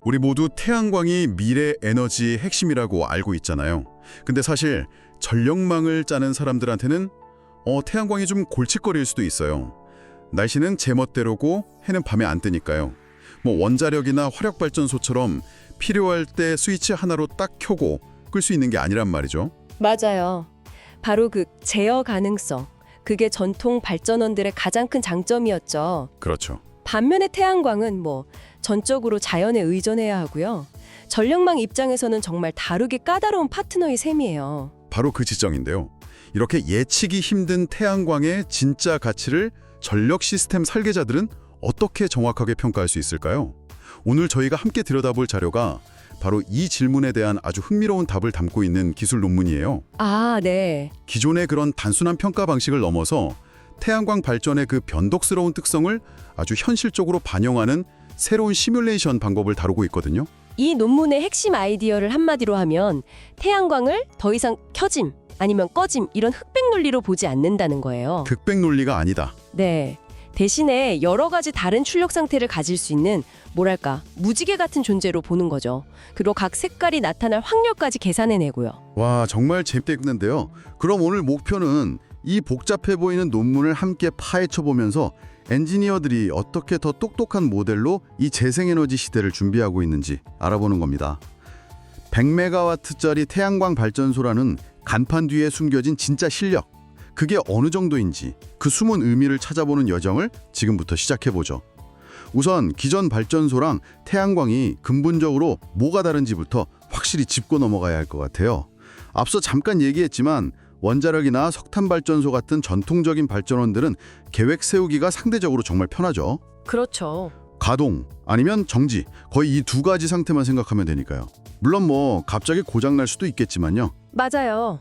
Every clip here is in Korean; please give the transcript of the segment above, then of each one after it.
우리 모두 태양광이 미래 에너지의 핵심이라고 알고 있잖아요. 근데 사실 전력망을 짜는 사람들한테는 태양광이 좀 골칫거리일 수도 있어요. 날씨는 제멋대로고 해는 밤에 안 뜨니까요. 원자력이나 화력발전소처럼 필요할 때 스위치 하나로 딱 켜고 끌 수 있는 게 아니란 말이죠. 맞아요. 바로 그 제어 가능성. 그게 전통 발전원들의 가장 큰 장점이었죠. 그렇죠. 반면에 태양광은 전적으로 자연에 의존해야 하고요. 전력망 입장에서는 정말 다루기 까다로운 파트너의 셈이에요. 바로 그 지점인데요. 이렇게 예측이 힘든 태양광의 진짜 가치를 전력 시스템 설계자들은 어떻게 정확하게 평가할 수 있을까요? 오늘 저희가 함께 들여다볼 자료가 바로 이 질문에 대한 아주 흥미로운 답을 담고 있는 기술 논문이에요. 아, 네. 기존의 그런 단순한 평가 방식을 넘어서 태양광 발전의 그 변덕스러운 특성을 아주 현실적으로 반영하는 새로운 시뮬레이션 방법을 다루고 있거든요. 이 논문의 핵심 아이디어를 한마디로 하면 태양광을 더 이상 켜짐 아니면 꺼짐 이런 흑백 논리로 보지 않는다는 거예요. 극백 논리가 아니다. 네. 대신에 여러 가지 다른 출력 상태를 가질 수 있는 무지개 같은 존재로 보는 거죠. 그리고 각 색깔이 나타날 확률까지 계산해내고요. 와, 정말 재밌겠는데요. 그럼 오늘 목표는 이 복잡해 보이는 논문을 함께 파헤쳐보면서 엔지니어들이 어떻게 더 똑똑한 모델로 이 재생에너지 시대를 준비하고 있는지 알아보는 겁니다. 100메가와트짜리 태양광 발전소라는 간판 뒤에 숨겨진 진짜 실력, 그게 어느 정도인지 그 숨은 의미를 찾아보는 여정을 지금부터 시작해보죠. 우선 기존 발전소랑 태양광이 근본적으로 뭐가 다른지부터 확실히 짚고 넘어가야 할 것 같아요. 앞서 잠깐 얘기했지만 원자력이나 석탄 발전소 같은 전통적인 발전원들은 계획 세우기가 상대적으로 정말 편하죠. 그렇죠. 가동 아니면 정지, 거의 이 두 가지 상태만 생각하면 되니까요. 물론 갑자기 고장 날 수도 있겠지만요. 맞아요.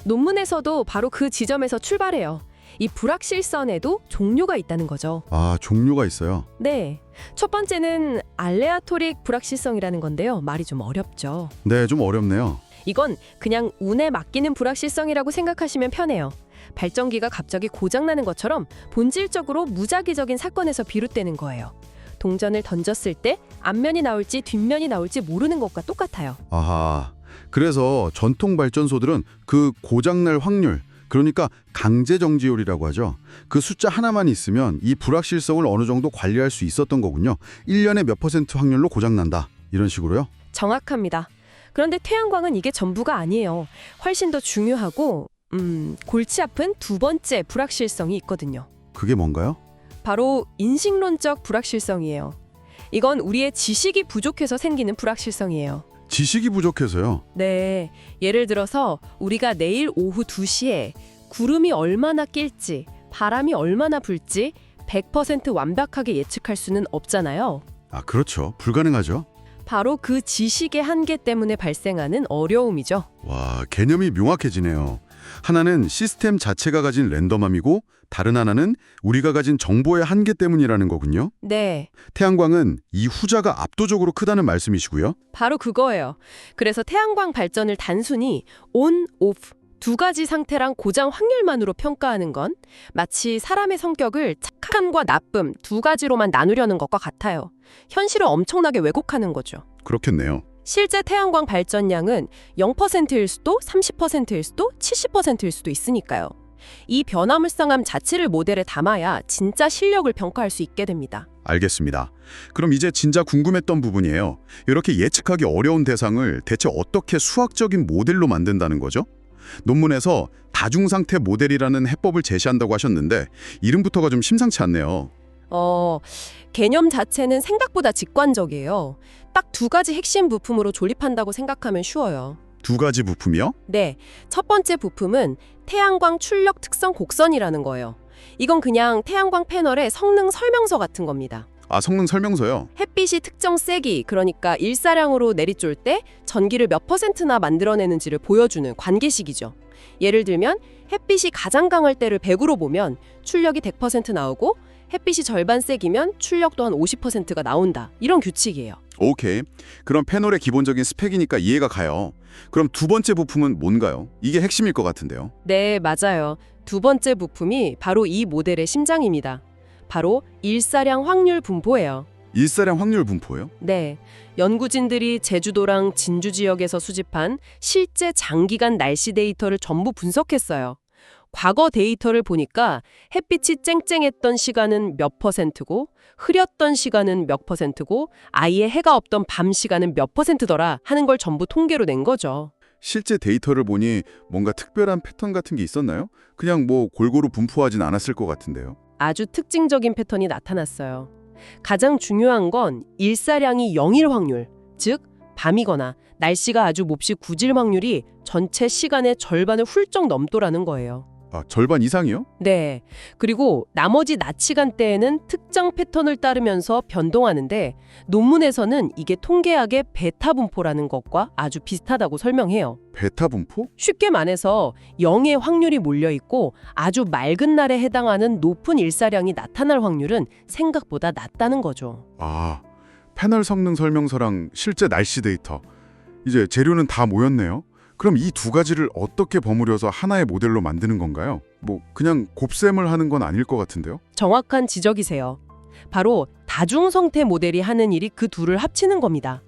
논문에서도 바로 그 지점에서 출발해요. 이 불확실성에도 종류가 있다는 거죠. 아, 종류가 있어요. 네. 첫 번째는 알레아토릭 불확실성이라는 건데요. 말이 좀 어렵죠. 네, 좀 어렵네요. 이건 그냥 운에 맡기는 불확실성이라고 생각하시면 편해요. 발전기가 갑자기 고장나는 것처럼 본질적으로 무작위적인 사건에서 비롯되는 거예요. 동전을 던졌을 때 앞면이 나올지 뒷면이 나올지 모르는 것과 똑같아요. 아하, 그래서 전통 발전소들은 그 고장날 확률, 그러니까 강제정지율이라고 하죠. 그 숫자 하나만 있으면 이 불확실성을 어느 정도 관리할 수 있었던 거군요. 1년에 몇 % 확률로 고장난다, 이런 식으로요? 정확합니다. 그런데 태양광은 이게 전부가 아니에요. 훨씬 더 중요하고 골치 아픈 두 번째 불확실성이 있거든요. 그게 뭔가요? 바로 인식론적 불확실성이에요. 이건 우리의 지식이 부족해서 생기는 불확실성이에요. 지식이 부족해서요? 네, 예를 들어서 우리가 내일 오후 2시에 구름이 얼마나 낄지, 바람이 얼마나 불지 100% 완벽하게 예측할 수는 없잖아요. 아, 그렇죠. 불가능하죠. 바로 그 지식의 한계 때문에 발생하는 어려움이죠. 와, 개념이 명확해지네요. 하나는 시스템 자체가 가진 랜덤함이고 다른 하나는 우리가 가진 정보의 한계 때문이라는 거군요. 네, 태양광은 이 후자가 압도적으로 크다는 말씀이시고요. 바로 그거예요. 그래서 태양광 발전을 단순히 온, 오프 두 가지 상태랑 고장 확률만으로 평가하는 건 마치 사람의 성격을 착함과 나쁨 두 가지로만 나누려는 것과 같아요. 현실을 엄청나게 왜곡하는 거죠. 그렇겠네요. 실제 태양광 발전량은 0%일 수도 30%일 수도 70%일 수도 있으니까요. 이 변화무쌍함 자체를 모델에 담아야 진짜 실력을 평가할 수 있게 됩니다. 알겠습니다. 그럼 이제 진짜 궁금했던 부분이에요. 이렇게 예측하기 어려운 대상을 대체 어떻게 수학적인 모델로 만든다는 거죠? 논문에서 다중상태 모델이라는 해법을 제시한다고 하셨는데 이름부터가 좀 심상치 않네요. 개념 자체는 생각보다 직관적이에요. 딱 두 가지 핵심 부품으로 조립한다고 생각하면 쉬워요. 두 가지 부품이요? 네, 첫 번째 부품은 태양광 출력 특성 곡선이라는 거예요. 이건 그냥 태양광 패널의 성능 설명서 같은 겁니다. 아, 성능 설명서요? 햇빛이 특정 세기, 그러니까 일사량으로 내리쫄 때 전기를 몇 %나 만들어내는지를 보여주는 관계식이죠. 예를 들면 햇빛이 가장 강할 때를 100으로 보면 출력이 100% 나오고 햇빛이 절반 세기면 출력 또한 50%가 나온다. 이런 규칙이에요. 오케이. 그럼 패널의 기본적인 스펙이니까 이해가 가요. 그럼 두 번째 부품은 뭔가요? 이게 핵심일 것 같은데요. 네, 맞아요. 두 번째 부품이 바로 이 모델의 심장입니다. 바로 일사량 확률 분포예요. 일사량 확률 분포요? 네, 연구진들이 제주도랑 진주 지역에서 수집한 실제 장기간 날씨 데이터를 전부 분석했어요. 과거 데이터를 보니까 햇빛이 쨍쨍했던 시간은 몇 %고 흐렸던 시간은 몇 %고 아예 해가 없던 밤 시간은 몇 %더라 하는 걸 전부 통계로 낸 거죠. 실제 데이터를 보니 뭔가 특별한 패턴 같은 게 있었나요? 그냥 뭐 골고루 분포하진 않았을 것 같은데요. 아주 특징적인 패턴이 나타났어요. 가장 중요한 건 일사량이 0일 확률, 즉 밤이거나 날씨가 아주 몹시 굳을 확률이 전체 시간의 절반을 훌쩍 넘도라는 거예요. 아, 절반 이상이요? 네. 그리고 나머지 낮 시간대에는 특정 패턴을 따르면서 변동하는데 논문에서는 이게 통계학의 베타 분포라는 것과 아주 비슷하다고 설명해요. 베타 분포? 쉽게 말해서 0의 확률이 몰려있고 아주 맑은 날에 해당하는 높은 일사량이 나타날 확률은 생각보다 낮다는 거죠. 아, 패널 성능 설명서랑 실제 날씨 데이터. 이제 재료는 다 모였네요. 그럼 이 두 가지를 어떻게 버무려서 하나의 모델로 만드는 건가요? 뭐 그냥 곱셈을 하는 건 아닐 것 같은데요? 정확한 지적이세요. 바로 다중성태 모델이 하는 일이 그 둘을 합치는 겁니다.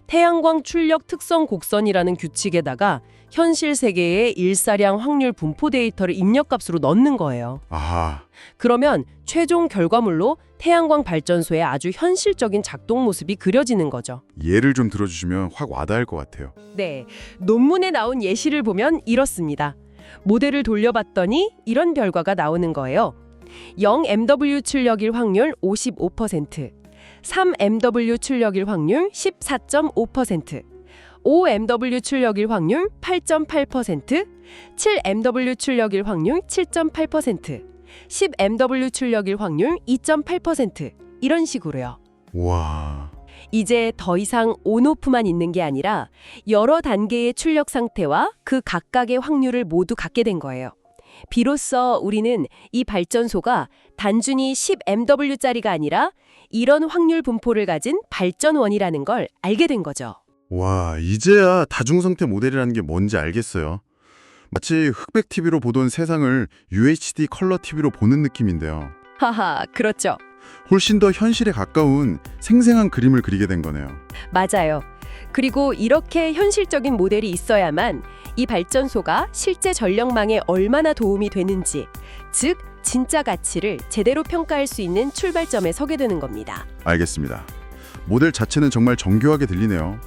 태양광 출력 특성 곡선이라는 규칙에다가 현실 세계의 일사량 확률 분포 데이터를 입력값으로 넣는 거예요. 아, 그러면 최종 결과물로 태양광 발전소의 아주 현실적인 작동 모습이 그려지는 거죠. 예를 좀 들어주시면 확 와닿을 것 같아요. 네, 논문에 나온 예시를 보면 이렇습니다. 모델을 돌려봤더니 이런 결과가 나오는 거예요. 0MW 출력일 확률 55%, 3MW 출력일 확률 14.5%, 5MW 출력일 확률 8.8%, 7MW 출력일 확률 7.8%, 10MW 출력일 확률 2.8% 이런 식으로요. 와, 이제 더 이상 온오프만 있는 게 아니라 여러 단계의 출력 상태와 그 각각의 확률을 모두 갖게 된 거예요. 비로소 우리는 이 발전소가 단순히 10MW짜리가 아니라 이런 확률 분포를 가진 발전원이라는 걸 알게 된 거죠. 와, 이제야 다중성태 모델이라는 게 뭔지 알겠어요. 마치 흑백 TV로 보던 세상을 UHD 컬러 TV로 보는 느낌인데요. 하하, 그렇죠. 훨씬 더 현실에 가까운 생생한 그림을 그리게 된 거네요. 맞아요. 그리고 이렇게 현실적인 모델이 있어야만 이 발전소가 실제 전력망에 얼마나 도움이 되는지, 즉 진짜 가치를 제대로 평가할 수 있는 출발점에 서게 되는 겁니다. 알겠습니다. 모델 자체는 정말 정교하게 들리네요.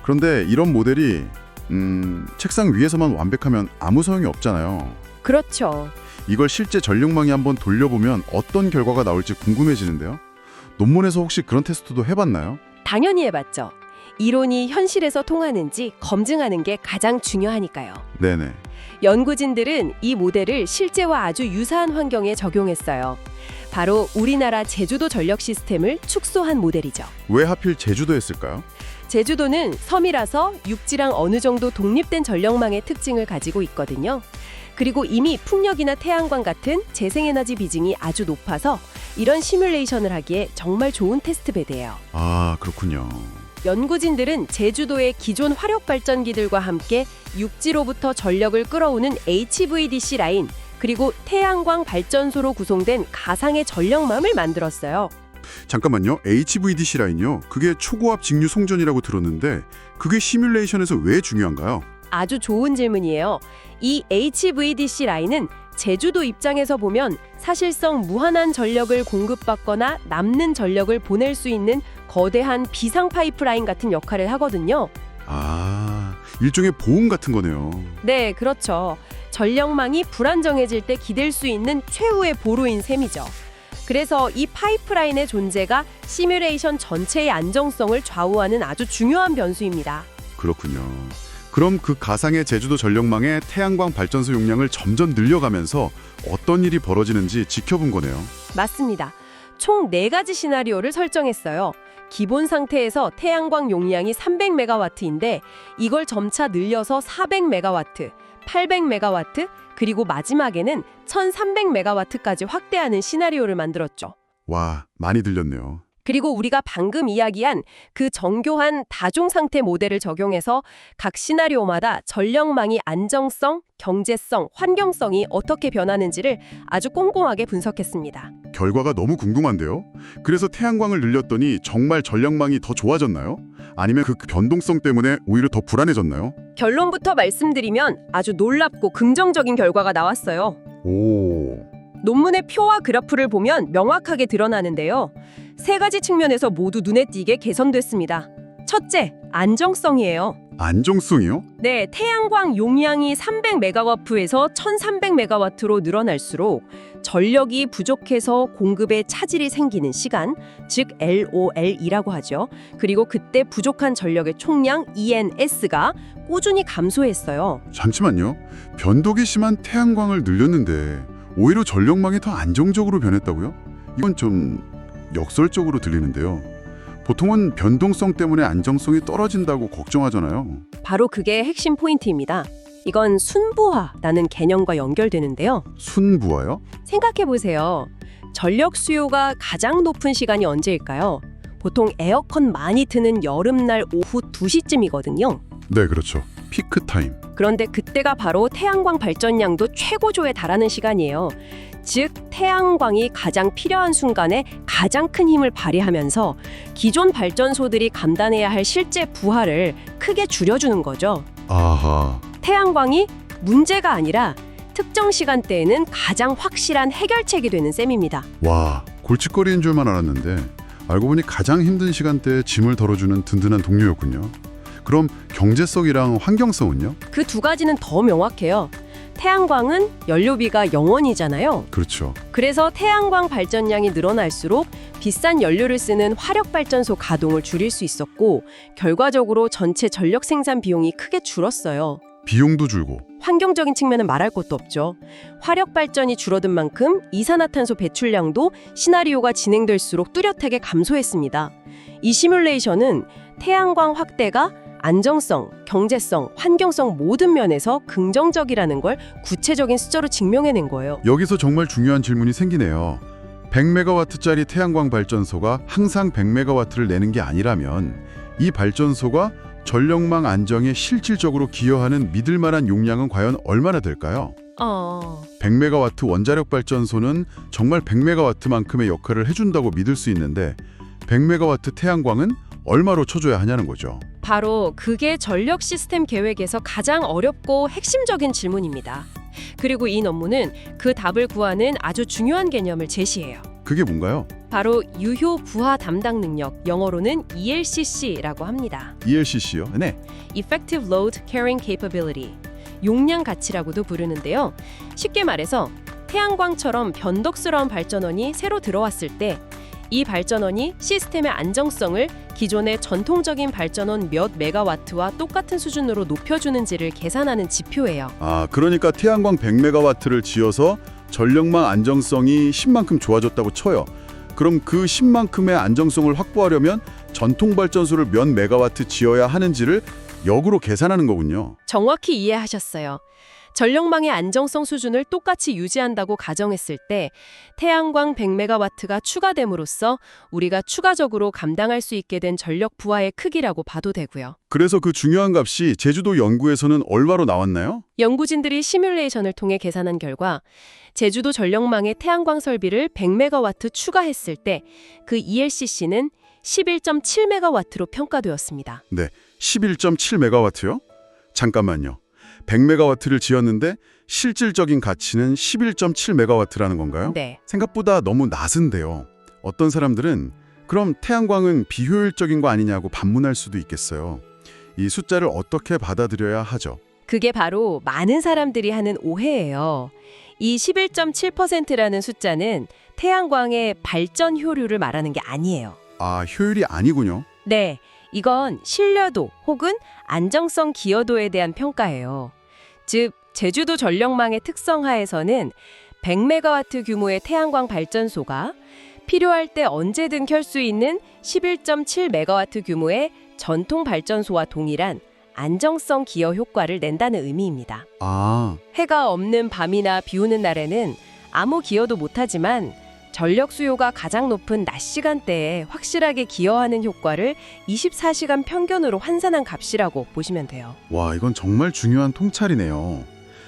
그런데 이런 모델이 책상 위에서만 완벽하면 아무 소용이 없잖아요. 그렇죠. 이걸 실제 전력망에 한번 돌려보면 어떤 결과가 나올지 궁금해지는데요. 논문에서 혹시 그런 테스트도 해봤나요? 당연히 해봤죠. 이론이 현실에서 통하는지 검증하는 게 가장 중요하니까요. 네네. 연구진들은 이 모델을 실제와 아주 유사한 환경에 적용했어요. 바로 우리나라 제주도 전력 시스템을 축소한 모델이죠. 왜 하필 제주도였을까요? 제주도는 섬이라서 육지랑 어느 정도 독립된 전력망의 특징을 가지고 있거든요. 그리고 이미 풍력이나 태양광 같은 재생에너지 비중이 아주 높아서 이런 시뮬레이션을 하기에 정말 좋은 테스트 베드예요. 아, 그렇군요. 연구진들은 제주도의 기존 화력발전기들과 함께 육지로부터 전력을 끌어오는 HVDC 라인, 그리고 태양광 발전소로 구성된 가상의 전력망을 만들었어요. 잠깐만요. HVDC 라인요. 그게 초고압 직류 송전이라고 들었는데 그게 시뮬레이션에서 왜 중요한가요? 아주 좋은 질문이에요. 이 HVDC 라인은 제주도 입장에서 보면 사실상 무한한 전력을 공급받거나 남는 전력을 보낼 수 있는 거대한 비상 파이프라인 같은 역할을 하거든요. 아, 일종의 보험 같은 거네요. 네, 그렇죠. 전력망이 불안정해질 때 기댈 수 있는 최후의 보루인 셈이죠. 그래서 이 파이프라인의 존재가 시뮬레이션 전체의 안정성을 좌우하는 아주 중요한 변수입니다. 그렇군요. 그럼 그 가상의 제주도 전력망의 태양광 발전소 용량을 점점 늘려가면서 어떤 일이 벌어지는지 지켜본 거네요. 맞습니다. 총 4가지 시나리오를 설정했어요. 기본 상태에서 태양광 용량이 300메가와트인데 이걸 점차 늘려서 400메가와트, 800메가와트, 그리고 마지막에는 1300메가와트까지 확대하는 시나리오를 만들었죠. 와, 많이 들렸네요. 그리고 우리가 방금 이야기한 그 정교한 다중상태 모델을 적용해서 각 시나리오마다 전력망이 안정성, 경제성, 환경성이 어떻게 변하는지를 아주 꼼꼼하게 분석했습니다. 결과가 너무 궁금한데요. 그래서 태양광을 늘렸더니 정말 전력망이 더 좋아졌나요? 아니면 그 변동성 때문에 오히려 더 불안해졌나요? 결론부터 말씀드리면 아주 놀랍고 긍정적인 결과가 나왔어요. 오, 논문의 표와 그래프를 보면 명확하게 드러나는데요. 세 가지 측면에서 모두 눈에 띄게 개선됐습니다. 첫째, 안정성이에요. 안정성이요? 네, 태양광 용량이 300메가와트에서 1300메가와트로 늘어날수록 전력이 부족해서 공급에 차질이 생기는 시간, 즉 LOL이라고 하죠. 그리고 그때 부족한 전력의 총량 ENS가 꾸준히 감소했어요. 잠시만요. 변동이 심한 태양광을 늘렸는데 오히려 전력망이 더 안정적으로 변했다고요? 이건 좀 역설적으로 들리는데요. 보통은 변동성 때문에 안정성이 떨어진다고 걱정하잖아요. 바로 그게 핵심 포인트입니다. 이건 순부하라는 개념과 연결되는데요. 순부하요? 생각해보세요. 전력 수요가 가장 높은 시간이 언제일까요? 보통 에어컨 많이 트는 여름날 오후 2시쯤이거든요. 네, 그렇죠. 피크 타임. 그런데 그때가 바로 태양광 발전량도 최고조에 달하는 시간이에요. 즉, 태양광이 가장 필요한 순간에 가장 큰 힘을 발휘하면서 기존 발전소들이 감당해야 할 실제 부하를 크게 줄여주는 거죠. 아하. 태양광이 문제가 아니라 특정 시간대에는 가장 확실한 해결책이 되는 셈입니다. 와, 골칫거리인 줄만 알았는데 알고 보니 가장 힘든 시간대에 짐을 덜어주는 든든한 동료였군요. 그럼 경제성이랑 환경성은요? 그 두 가지는 더 명확해요. 태양광은 연료비가 0원이잖아요. 그렇죠. 그래서 태양광 발전량이 늘어날수록 비싼 연료를 쓰는 화력발전소 가동을 줄일 수 있었고 결과적으로 전체 전력 생산 비용이 크게 줄었어요. 비용도 줄고. 환경적인 측면은 말할 것도 없죠. 화력 발전이 줄어든 만큼 이산화탄소 배출량도 시나리오가 진행될수록 뚜렷하게 감소했습니다. 이 시뮬레이션은 태양광 확대가 안정성, 경제성, 환경성 모든 면에서 긍정적이라는 걸 구체적인 숫자로 증명해낸 거예요. 여기서 정말 중요한 질문이 생기네요. 100메가와트짜리 태양광 발전소가 항상 100메가와트를 내는 게 아니라면 이 발전소가 전력망 안정에 실질적으로 기여하는 믿을 만한 용량은 과연 얼마나 될까요? 100메가와트 원자력 발전소는 정말 100메가와트만큼의 역할을 해준다고 믿을 수 있는데 100메가와트 태양광은 얼마로 쳐줘야 하냐는 거죠. 바로 그게 전력 시스템 계획에서 가장 어렵고 핵심적인 질문입니다. 그리고 이 논문은 그 답을 구하는 아주 중요한 개념을 제시해요. 그게 뭔가요? 바로 유효 부하 담당 능력, 영어로는 ELCC라고 합니다. ELCC요? 네. Effective Load Carrying Capability, 용량 가치라고도 부르는데요. 쉽게 말해서 태양광처럼 변덕스러운 발전원이 새로 들어왔을 때 이 발전원이 시스템의 안정성을 기존의 전통적인 발전원 몇 메가와트와 똑같은 수준으로 높여주는지를 계산하는 지표예요. 아, 그러니까 태양광 100메가와트를 지어서 전력망 안정성이 10만큼 좋아졌다고 쳐요. 그럼 그 10만큼의 안정성을 확보하려면 전통 발전소를 몇 메가와트 지어야 하는지를 역으로 계산하는 거군요. 정확히 이해하셨어요. 전력망의 안정성 수준을 똑같이 유지한다고 가정했을 때 태양광 100메가와트가 추가됨으로써 우리가 추가적으로 감당할 수 있게 된 전력 부하의 크기라고 봐도 되고요. 그래서 그 중요한 값이 제주도 연구에서는 얼마로 나왔나요? 연구진들이 시뮬레이션을 통해 계산한 결과 제주도 전력망의 태양광 설비를 100메가와트 추가했을 때 그 ELCC는 11.7메가와트로 평가되었습니다. 네, 11.7메가와트요? 잠깐만요. 100메가와트를 지었는데 실질적인 가치는 11.7메가와트라는 건가요? 네. 생각보다 너무 낮은데요. 어떤 사람들은 그럼 태양광은 비효율적인 거 아니냐고 반문할 수도 있겠어요. 이 숫자를 어떻게 받아들여야 하죠? 그게 바로 많은 사람들이 하는 오해예요. 이 11.7%라는 숫자는 태양광의 발전 효율을 말하는 게 아니에요. 아, 효율이 아니군요. 네, 이건 신뢰도 혹은 안정성 기여도에 대한 평가예요. 즉, 제주도 전력망의 특성 하에서는 100메가와트 규모의 태양광 발전소가 필요할 때 언제든 켤 수 있는 11.7메가와트 규모의 전통 발전소와 동일한 안정성 기여 효과를 낸다는 의미입니다. 아, 해가 없는 밤이나 비 오는 날에는 아무 기여도 못하지만 전력 수요가 가장 높은 낮 시간대에 확실하게 기여하는 효과를 24시간 평균으로 환산한 값이라고 보시면 돼요. 와, 이건 정말 중요한 통찰이네요.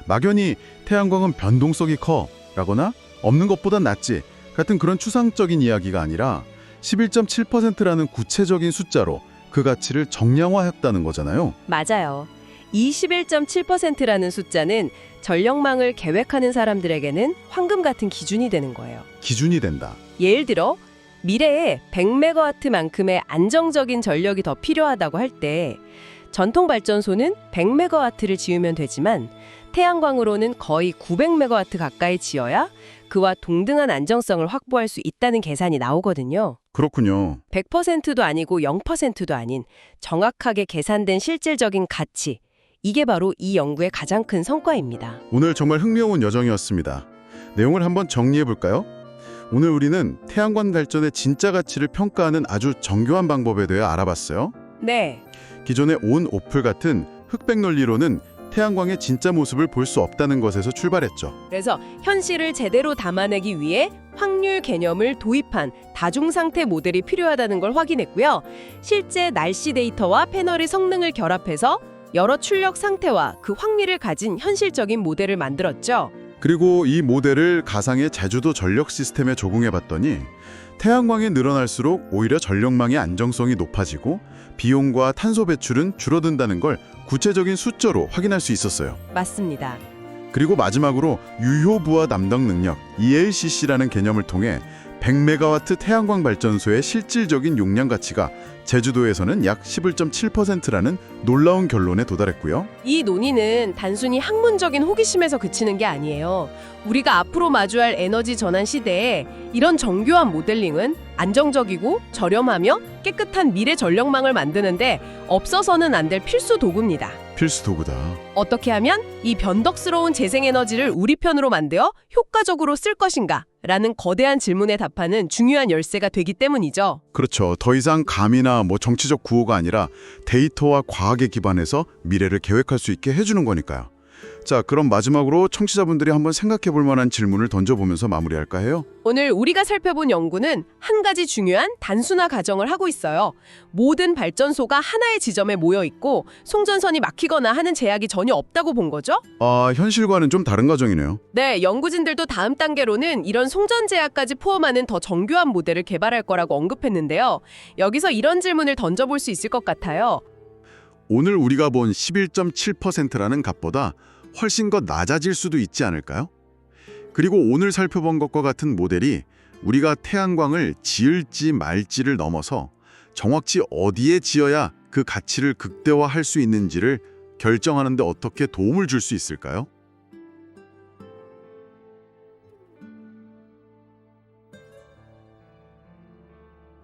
막연히 태양광은 변동성이 커라거나 없는 것보단 낫지 같은 그런 추상적인 이야기가 아니라 11.7%라는 구체적인 숫자로 그 가치를 정량화했다는 거잖아요. 맞아요. 21.7%라는 숫자는 전력망을 계획하는 사람들에게는 황금 같은 기준이 되는 거예요. 기준이 된다. 예를 들어 미래에 100메가와트만큼의 안정적인 전력이 더 필요하다고 할 때 전통 발전소는 100메가와트를 지으면 되지만 태양광으로는 거의 900메가와트 가까이 지어야 그와 동등한 안정성을 확보할 수 있다는 계산이 나오거든요. 그렇군요. 100%도 아니고 0%도 아닌 정확하게 계산된 실질적인 가치. 이게 바로 이 연구의 가장 큰 성과입니다. 오늘 정말 흥미로운 여정이었습니다. 내용을 한번 정리해 볼까요? 오늘 우리는 태양광 발전의 진짜 가치를 평가하는 아주 정교한 방법에 대해 알아봤어요. 네. 기존의 온, 오플 같은 흑백 논리로는 태양광의 진짜 모습을 볼 수 없다는 것에서 출발했죠. 그래서 현실을 제대로 담아내기 위해 확률 개념을 도입한 다중상태 모델이 필요하다는 걸 확인했고요. 실제 날씨 데이터와 패널의 성능을 결합해서 여러 출력 상태와 그 확률을 가진 현실적인 모델을 만들었죠. 그리고 이 모델을 가상의 제주도 전력 시스템에 적용해 봤더니 태양광이 늘어날수록 오히려 전력망의 안정성이 높아지고 비용과 탄소 배출은 줄어든다는 걸 구체적인 숫자로 확인할 수 있었어요. 맞습니다. 그리고 마지막으로 유효부하 담당 능력 ELCC라는 개념을 통해 100메가와트 태양광 발전소의 실질적인 용량 가치가 제주도에서는 약 11.7%라는 놀라운 결론에 도달했고요. 이 논의는 단순히 학문적인 호기심에서 그치는 게 아니에요. 우리가 앞으로 마주할 에너지 전환 시대에 이런 정교한 모델링은 안정적이고 저렴하며 깨끗한 미래 전력망을 만드는데 없어서는 안 될 필수 도구입니다. 필수 도구다. 어떻게 하면 이 변덕스러운 재생에너지를 우리 편으로 만들어 효과적으로 쓸 것인가? 라는 거대한 질문에 답하는 중요한 열쇠가 되기 때문이죠. 그렇죠. 더 이상 감이나 정치적 구호가 아니라 데이터와 과학에 기반해서 미래를 계획할 수 있게 해주는 거니까요. 자, 그럼 마지막으로 청취자분들이 한번 생각해 볼 만한 질문을 던져보면서 마무리할까 해요. 오늘 우리가 살펴본 연구는 한 가지 중요한 단순화 가정을 하고 있어요. 모든 발전소가 하나의 지점에 모여 있고 송전선이 막히거나 하는 제약이 전혀 없다고 본 거죠? 아, 현실과는 좀 다른 과정이네요. 네, 연구진들도 다음 단계로는 이런 송전 제약까지 포함하는 더 정교한 모델을 개발할 거라고 언급했는데요. 여기서 이런 질문을 던져볼 수 있을 것 같아요. 오늘 우리가 본 11.7%라는 값보다 훨씬 더 낮아질 수도 있지 않을까요? 그리고 오늘 살펴본 것과 같은 모델이 우리가 태양광을 지을지 말지를 넘어서 정확히 어디에 지어야 그 가치를 극대화할 수 있는지를 결정하는 데 어떻게 도움을 줄 수 있을까요?